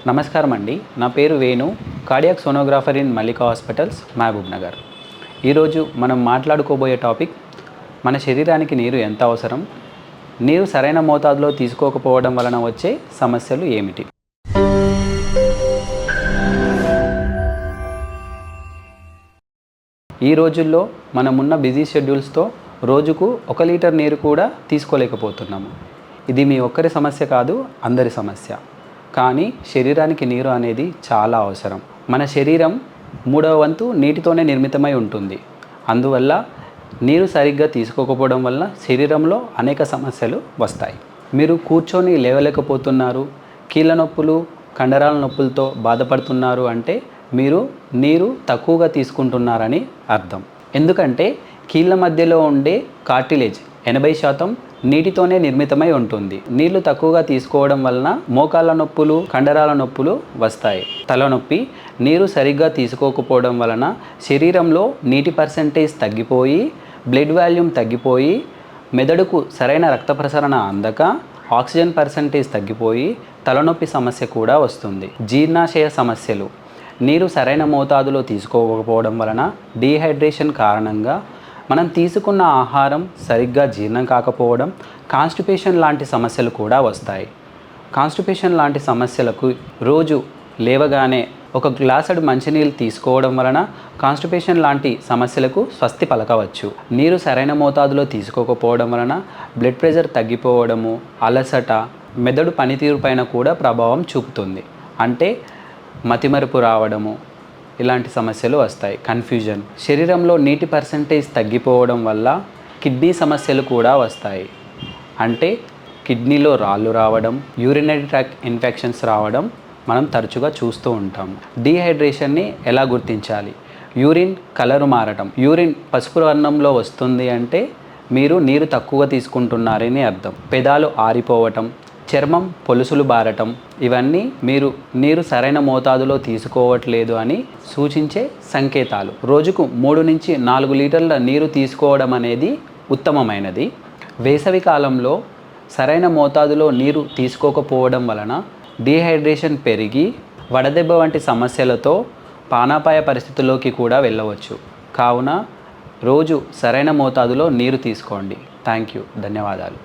నమస్కారం అండి. నా పేరు Venu, cardiac sonographer in Mallika hospitals, Mahabubnagar. ఈరోజు మనం మాట్లాడుకోబోయే టాపిక్ మన శరీరానికి నీరు ఎంత అవసరం, నీరు సరైన మోతాదులో తీసుకోకపోవడం వలన వచ్చే సమస్యలు ఏమిటి. ఈ రోజుల్లో మనమున్న బిజీ షెడ్యూల్స్తో రోజుకు 1 లీటర్ నీరు కూడా తీసుకోలేకపోతున్నాము. ఇది మీ ఒక్కరి సమస్య కాదు, అందరి సమస్య. కానీ శరీరానికి నీరు అనేది చాలా అవసరం. మన శరీరం 3వ వంతు నీటితోనే నిర్మితమై ఉంటుంది. అందువల్ల నీరు సరిగ్గా తీసుకోకపోవడం వల్ల శరీరంలో అనేక సమస్యలు వస్తాయి. మీరు కూర్చొని లేవలేకపోతున్నారు, కీళ్ళ నొప్పులు, కండరాల నొప్పులతో బాధపడుతున్నారు అంటే మీరు నీరు తక్కువగా తీసుకుంటున్నారని అర్థం. ఎందుకంటే కీళ్ళ మధ్యలో ఉండే కార్టిలేజ్ 80% నీటితోనే నిర్మితమై ఉంటుంది. నీళ్లు తక్కువగా తీసుకోవడం వలన మోకాళ్ళ నొప్పులు, కండరాల నొప్పులు వస్తాయి. తలనొప్పి నీరు సరిగ్గా తీసుకోకపోవడం వలన శరీరంలో నీటి పర్సెంటేజ్ తగ్గిపోయి, బ్లడ్ వాల్యూమ్ తగ్గిపోయి, మెదడుకు సరైన రక్త ప్రసరణ అందక ఆక్సిజన్ పర్సెంటేజ్ తగ్గిపోయి తలనొప్పి సమస్య కూడా వస్తుంది. జీర్ణాశయ సమస్యలు నీరు సరైన మోతాదులో తీసుకోకపోవడం వలన డీహైడ్రేషన్ కారణంగా మనం తీసుకున్న ఆహారం సరిగ్గా జీర్ణం కాకపోవడం, కాన్స్టిపేషన్ లాంటి సమస్యలు కూడా వస్తాయి. కాన్స్టిపేషన్ లాంటి సమస్యలకు రోజు లేవగానే ఒక గ్లాసుడు మంచినీళ్ళు తీసుకోవడం వలన కాన్స్టిపేషన్ లాంటి సమస్యలకు స్వస్తి పలకవచ్చు. నీరు సరైన మోతాదులో తీసుకోకపోవడం వలన బ్లడ్ ప్రెషర్ తగ్గిపోవడము, అలసట, మెదడు పనితీరు పైన కూడా ప్రభావం చూపుతుంది. అంటే మతిమరుపు రావడము, ఇలాంటి సమస్యలు వస్తాయి. కన్ఫ్యూజన్, శరీరంలో నీటి పర్సెంటేజ్ తగ్గిపోవడం వల్ల కిడ్నీ సమస్యలు కూడా వస్తాయి. అంటే కిడ్నీలో రాళ్ళు రావడం, యూరినరీ ట్రాక్ట్ ఇన్ఫెక్షన్స్ రావడం మనం తరచుగా చూస్తూ ఉంటాము. డీహైడ్రేషన్ని ఎలా గుర్తించాలి? యూరిన్ కలరు మారటం, యూరిన్ పసుపు వర్ణంలో వస్తుంది అంటే మీరు నీరు తక్కువ తీసుకుంటున్నారని అర్థం. పెదాలు ఆరిపోవటం, చర్మం పొలుసులు బారటం, ఇవన్నీ మీరు నీరు సరైన మోతాదులో తీసుకోవట్లేదు అని సూచించే సంకేతాలు. రోజుకు 3 నుంచి 4 లీటర్ల నీరు తీసుకోవడం అనేది ఉత్తమమైనది. వేసవి కాలంలో సరైన మోతాదులో నీరు తీసుకోకపోవడం వలన డీహైడ్రేషన్ పెరిగి వడదెబ్బ వంటి సమస్యలతో ప్రాణాపాయ పరిస్థితుల్లోకి కూడా వెళ్ళవచ్చు. కావున రోజు సరైన మోతాదులో నీరు తీసుకోండి. Thank you. ధన్యవాదాలు.